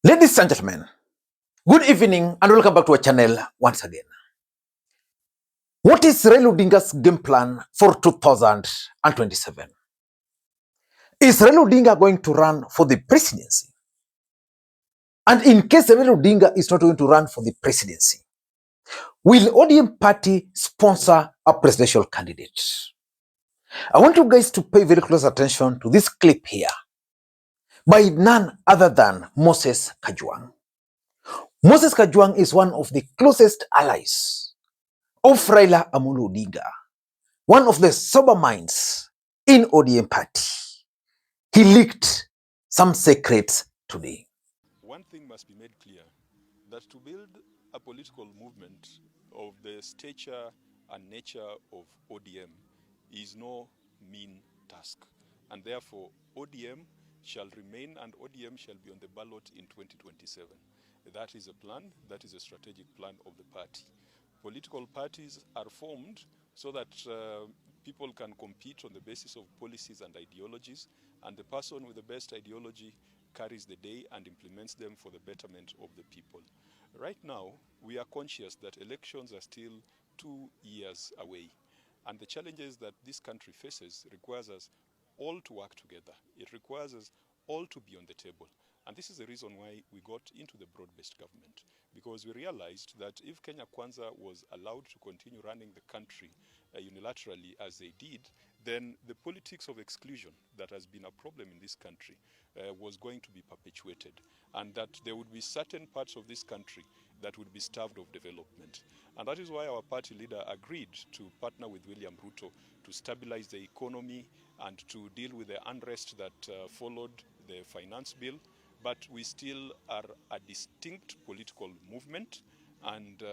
Ladies and gentlemen, good evening and welcome back to our channel once again. What is Raila Odinga's game plan for 2027? Is Raila Odinga going to run for the presidency? And in case Raila Odinga is not going to run for the presidency, will ODM party sponsor a presidential candidate? I want you guys to pay very close attention to this clip here by none other than Moses Kajwang. Moses Kajwang is one of the closest allies of Raila Odinga, one of the sober minds in ODM party. He leaked some secrets today. One thing must be made clear, that to build a political movement of the stature and nature of ODM is no mean task. And therefore, ODM shall remain and ODM shall be on the ballot in 2027. That is a plan, that is a strategic plan of the party. Political parties are formed so that people can compete on the basis of policies and ideologies, and the person with the best ideology carries the day and implements them for the betterment of the people. Right now, we are conscious that elections are still 2 years away, and the challenges that this country faces requires us all to work together. It requires us all to be on the table. And this is the reason why we got into the broad-based government, because we realized that if Kenya Kwanza was allowed to continue running the country unilaterally as they did, then the politics of exclusion that has been a problem in this country was going to be perpetuated, and that there would be certain parts of this country that would be starved of development. And that is why our party leader agreed to partner with William Ruto to stabilize the economy and to deal with the unrest that followed the finance bill. But we still are a distinct political movement, and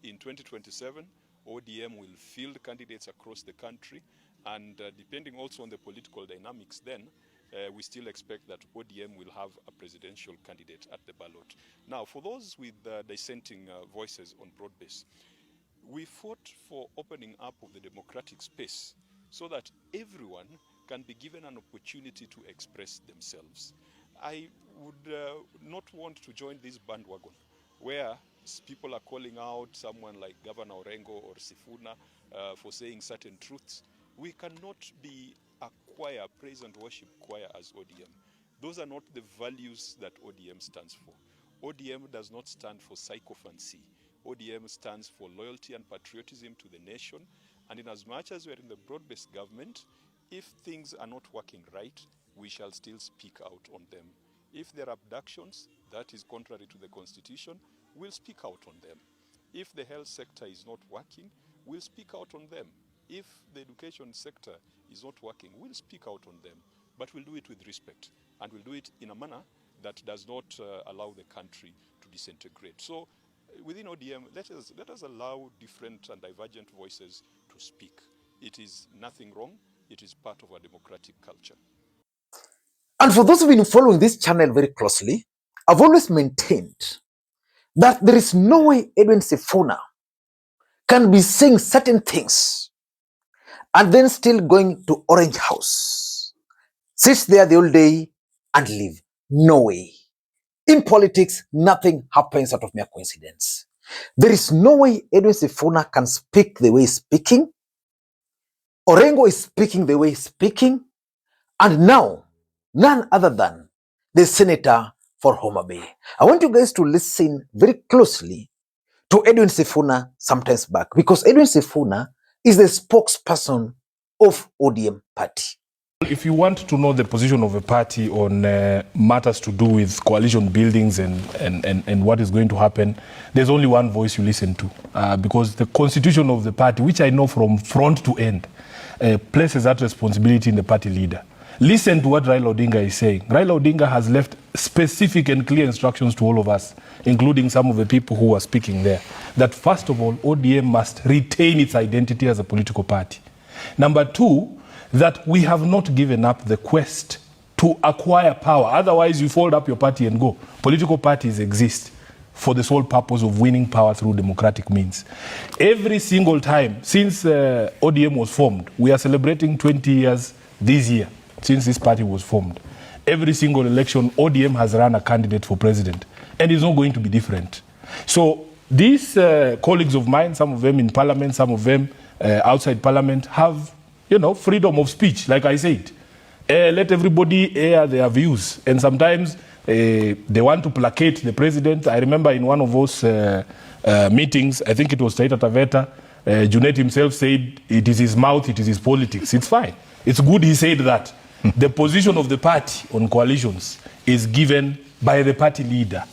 in 2027, ODM will field candidates across the country, and depending also on the political dynamics then, we still expect that ODM will have a presidential candidate at the ballot. Now, for those with dissenting voices on broad base, we fought for opening up of the democratic space so that everyone can be given an opportunity to express themselves. I would not want to join this bandwagon where people are calling out someone like Governor Orengo or Sifuna for saying certain truths. We cannot be a choir, praise and worship choir as ODM. Those are not the values that ODM stands for. ODM does not stand for sycophancy. ODM stands for loyalty and patriotism to the nation. And in as much as we are in the broad-based government, if things are not working right, we shall still speak out on them. If there are abductions, that is contrary to the Constitution, we'll speak out on them. If the health sector is not working, we'll speak out on them. If the education sector is not working, we'll speak out on them. But we'll do it with respect, and we'll do it in a manner that does not allow the country to disintegrate. So within ODM, let us allow different and divergent voices to speak. It is nothing wrong. It is part of our democratic culture. And for those who have been following this channel very closely, I've always maintained that there is no way Edwin Sifuna can be saying certain things and then still going to Orange House, sit there the whole day and leave. No way. In politics, nothing happens out of mere coincidence. There is no way Edwin Sifuna can speak the way he's speaking. Orengo is speaking the way he's speaking. And now, none other than the senator for Homa Bay. I want you guys to listen very closely to Edwin Sifuna sometimes back, because Edwin Sifuna is the spokesperson of ODM party. If you want to know the position of a party on matters to do with coalition buildings and what is going to happen, there's only one voice you listen to, because the constitution of the party, which I know from front to end, places that responsibility in the party leader. Listen to what Raila Odinga is saying. Raila Odinga has left specific and clear instructions to all of us, including some of the people who are speaking there, that first of all, ODM must retain its identity as a political party. Number two, that we have not given up the quest to acquire power. Otherwise, you fold up your party and go. Political parties exist for the sole purpose of winning power through democratic means. Every single time since ODM was formed, we are celebrating 20 years this year since this party was formed. every single election, ODM has run a candidate for president. And it's not going to be different. So these colleagues of mine, some of them in parliament, some of them outside parliament, have, freedom of speech, like I said. Let everybody air their views. And sometimes they want to placate the president. I remember in one of those meetings, I think it was Taita Taveta, Junet himself said, it is his mouth, it is his politics. It's fine. It's good he said that. The position of the party on coalitions is given by the party leader.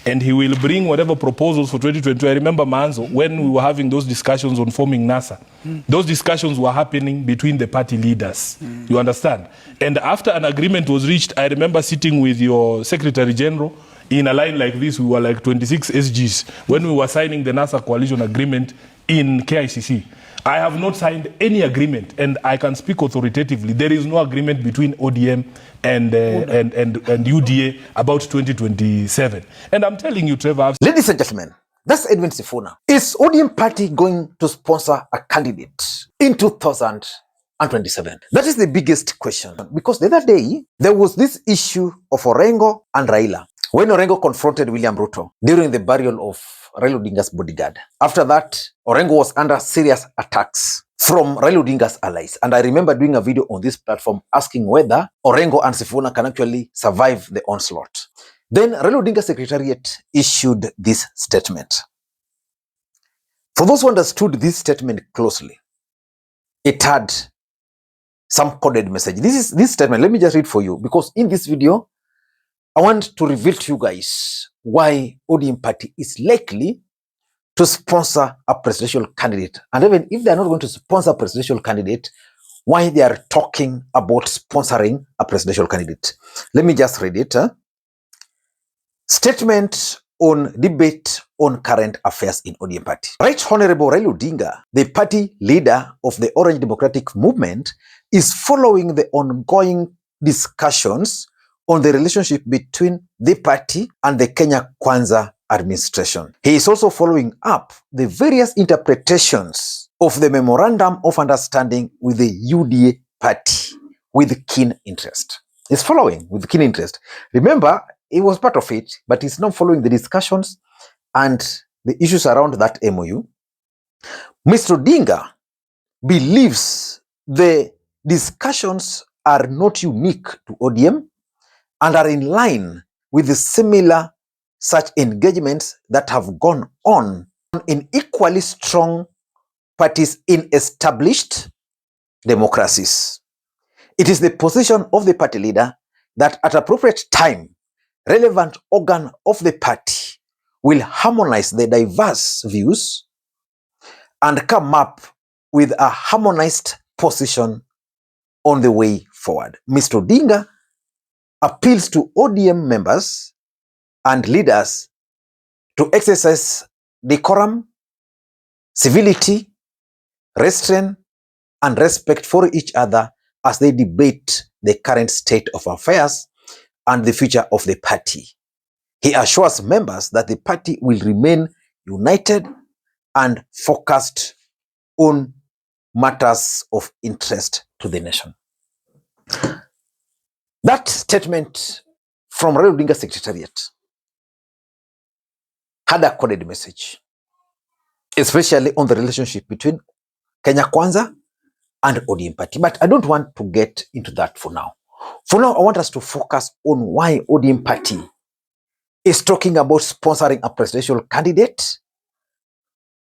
And he will bring whatever proposals for 2022. I remember, Manzo, when we were having those discussions on forming NASA, those discussions were happening between the party leaders. You understand? And after an agreement was reached, I remember sitting with your Secretary General in a line like this. We were like 26 SGs when we were signing the NASA coalition agreement in KICC. I have not signed any agreement, and I can speak authoritatively. There is no agreement between ODM and UDA about 2027. And I'm telling you, Trevor. Ladies and gentlemen, that's Edwin Sifuna. Is ODM party going to sponsor a candidate in 2027? That is the biggest question. Because the other day, there was this issue of Orengo and Raila. When Orengo confronted William Ruto during the burial of Raila Odinga's bodyguard. After that, Orengo was under serious attacks from Raila Odinga's allies. And I remember doing a video on this platform asking whether Orengo and Sifuna can actually survive the onslaught. Then Raila Odinga's secretariat issued this statement. For those who understood this statement closely, it had some coded message. This statement, let me just read for you, because in this video, I want to reveal to you guys why ODM party is likely to sponsor a presidential candidate. And even if they are not going to sponsor a presidential candidate, why they are talking about sponsoring a presidential candidate. Let me just read it. Statement on debate on current affairs in ODM party. Right Honorable Raila Odinga, the party leader of the Orange Democratic Movement, is following the ongoing discussions on the relationship between the party and the Kenya Kwanza administration. He is also following up the various interpretations of the Memorandum of Understanding with the UDA party with keen interest. He's following with keen interest. Remember, he was part of it, but he's now following the discussions and the issues around that MOU. Mr. Odinga believes the discussions are not unique to ODM and are in line with the similar such engagements that have gone on in equally strong parties in established democracies. It is the position of the party leader that at appropriate time, relevant organ of the party will harmonize the diverse views and come up with a harmonized position on the way forward. Mr. Odinga appeals to ODM members and leaders to exercise decorum, civility, restraint, and respect for each other as they debate the current state of affairs and the future of the party. He assures members that the party will remain united and focused on matters of interest to the nation. That statement from Raila Odinga's secretariat had a coded message, especially on the relationship between Kenya Kwanza and ODM party. But I don't want to get into that for now. For now, I want us to focus on why ODM party is talking about sponsoring a presidential candidate.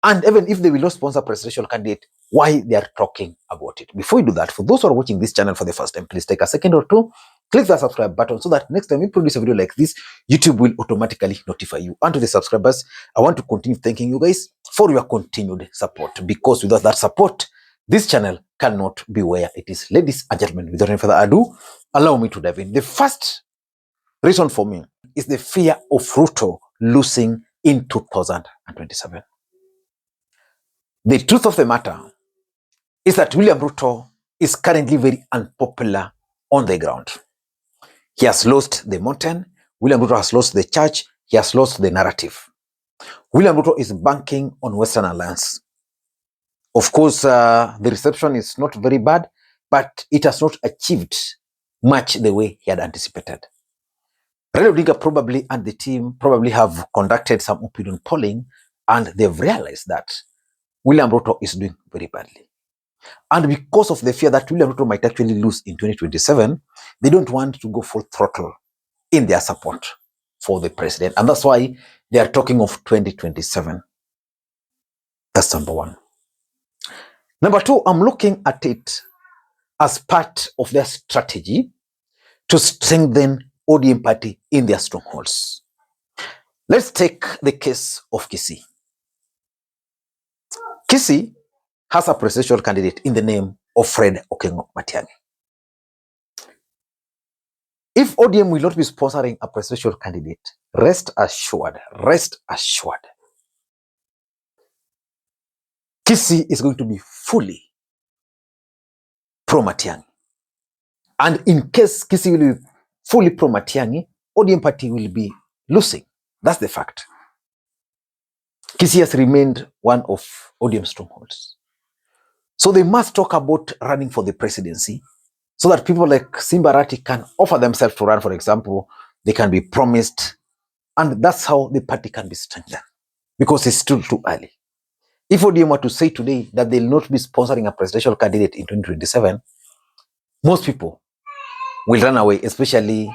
And even if they will not sponsor a presidential candidate, why they are talking about it. Before we do that, for those who are watching this channel for the first time, please take a second or two, click the subscribe button so that next time we produce a video like this, YouTube will automatically notify you. And to the subscribers, I want to continue thanking you guys for your continued support, because without that support, this channel cannot be where it is. Ladies and gentlemen, without any further ado, allow me to dive in. The first reason for me is the fear of Ruto losing in 2027. The truth of the matter is that William Ruto is currently very unpopular on the ground. He has lost the mountain. William Ruto has lost the church. He has lost the narrative. William Ruto is banking on Western Alliance. Of course, the reception is not very bad, but it has not achieved much the way he had anticipated. Raila Odinga probably and the team probably have conducted some opinion polling, and they've realized that William Ruto is doing very badly. And because of the fear that William Ruto might actually lose in 2027, they don't want to go full throttle in their support for the president. And that's why they are talking of 2027. That's number one. Number two, I'm looking at it as part of their strategy to strengthen ODM party in their strongholds. Let's take the case of Kisii. Kisii has a presidential candidate in the name of Fred Okengo Matiang'i. If ODM will not be sponsoring a presidential candidate, rest assured, Kisii is going to be fully pro-Matiang'i. And in case Kisii will be fully pro-Matiang'i, ODM party will be losing. That's the fact. Kisii has remained one of ODM strongholds. So they must talk about running for the presidency so that people like Simba Arati can offer themselves to run, for example. They can be promised. And that's how the party can be strengthened, because it's still too early. If ODM were to say today that they'll not be sponsoring a presidential candidate in 2027, most people will run away, especially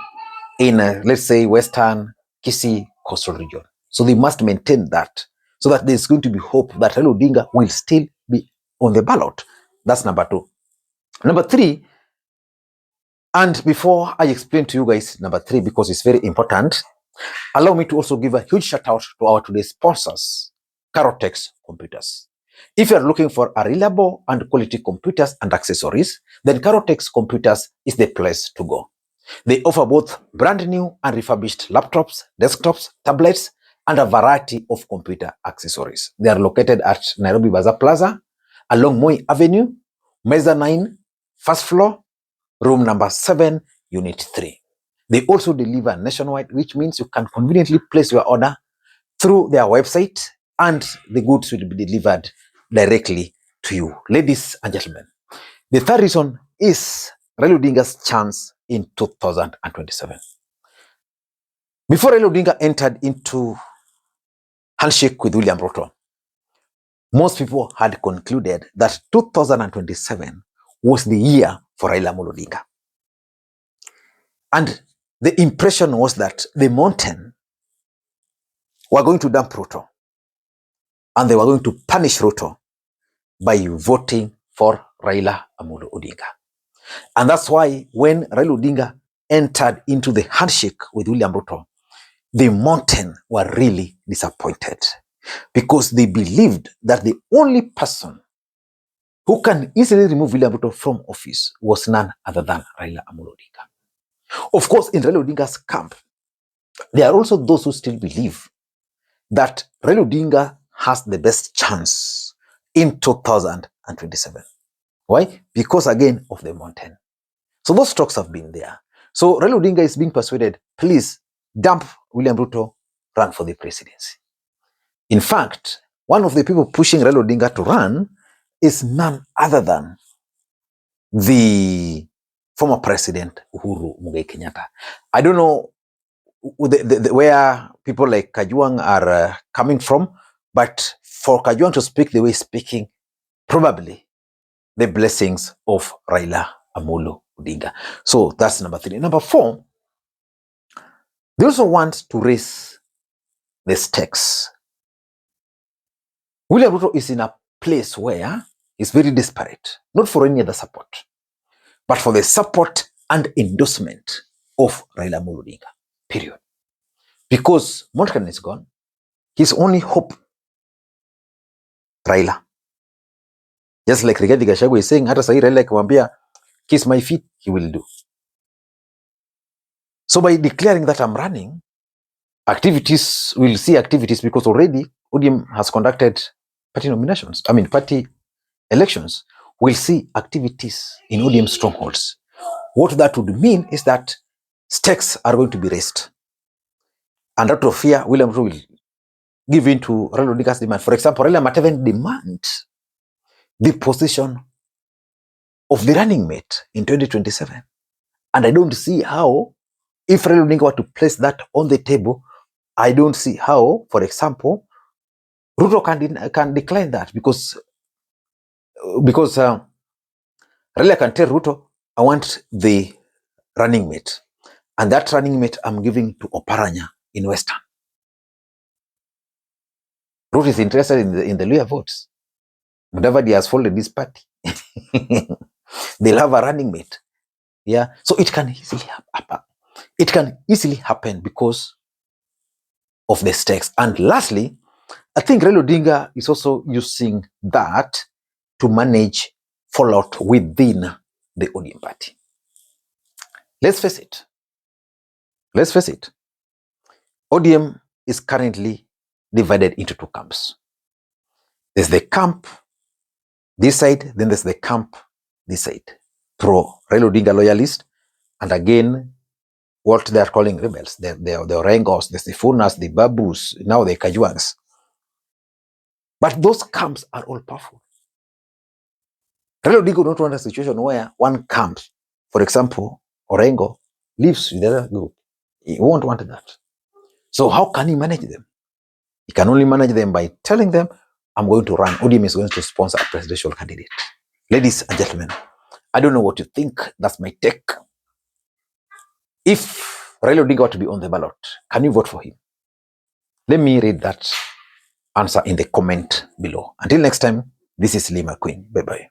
in, let's say, Western Kisii coastal region. So they must maintain that, so that there's going to be hope that Raila Odinga will still be on the ballot. That's number two. Number three, and before I explain to you guys number three, because it's very important, allow me to also give a huge shout out to our today's sponsors, Carotex Computers. If you are looking for a reliable and quality computers and accessories, then Carotex Computers is the place to go. They offer both brand new and refurbished laptops, desktops, tablets, and a variety of computer accessories. They are located at Nairobi Bazaar Plaza, along Moi Avenue, Mezzanine, first floor, room number 7, unit 3. They also deliver nationwide, which means you can conveniently place your order through their website and the goods will be delivered directly to you. Ladies and gentlemen, the third reason is Raila Odinga's chance in 2027. Before Raila Odinga entered into handshake with William Ruto, most people had concluded that 2027 was the year for Raila Odinga. And the impression was that the mountain were going to dump Ruto, and they were going to punish Ruto by voting for Raila Odinga. And that's why when Raila Odinga entered into the handshake with William Ruto, the mountain were really disappointed, because they believed that the only person who can easily remove William Ruto from office was none other than Raila Odinga. Of course, in Raila Odinga's camp, there are also those who still believe that Raila Odinga has the best chance in 2027. Why? Because again of the mountain. So those talks have been there. So Raila Odinga is being persuaded, please dump William Ruto, run for the presidency. In fact, one of the people pushing Raila Odinga to run is none other than the former president Uhuru Kenyatta. I don't know where people like Kajwang are coming from, but for Kajwang to speak the way he's speaking, probably the blessings of Raila Odinga. So that's number 3. Number 4, they also want to raise the stakes. William Ruto is in a place where he's very desperate, not for any other support, but for the support and endorsement of Raila Odinga, period. Because Monken is gone, his only hope, Raila. Just like Rigathi Gachagua is saying, hata sahi Raila kumwambia, kiss my feet, he will do. So by declaring that I'm running, we'll see activities, because already ODM has conducted party party elections. We'll see activities in ODM strongholds. What that would mean is that stakes are going to be raised. And out of fear, William Ruto will give in to Raila Odinga's demand. For example, Raila might even demand the position of the running mate in 2027. And I don't see how, if Raila Odinga were to place that on the table, I don't see how, for example, Ruto can decline that because Raila can tell Ruto, I want the running mate. And that running mate I'm giving to Oparanya in Western. Ruto is interested in the Luhya votes. Mudavadi has folded this party. They'll have a running mate. Yeah. So it can easily happen. It can easily happen because of the stakes. And lastly, I think Raila Odinga is also using that to manage fallout within the ODM party. Let's face it. ODM is currently divided into two camps. There's the camp this side, then there's the camp this side. Pro Raila Odinga loyalist, and again, what they are calling rebels. The Orengos, the Sifunas, the Babus, now the Kajwangs. But those camps are all powerful. Raila Odinga would not want a situation where one camp, for example, Orengo, lives with the other group. He won't want that. So how can he manage them? He can only manage them by telling them, I'm going to run. ODM is going to sponsor a presidential candidate. Ladies and gentlemen, I don't know what you think. That's my take. If Raila Odinga were to be on the ballot, can you vote for him? Let me read that answer in the comment below. Until next time, this is Makwiny. Bye-bye.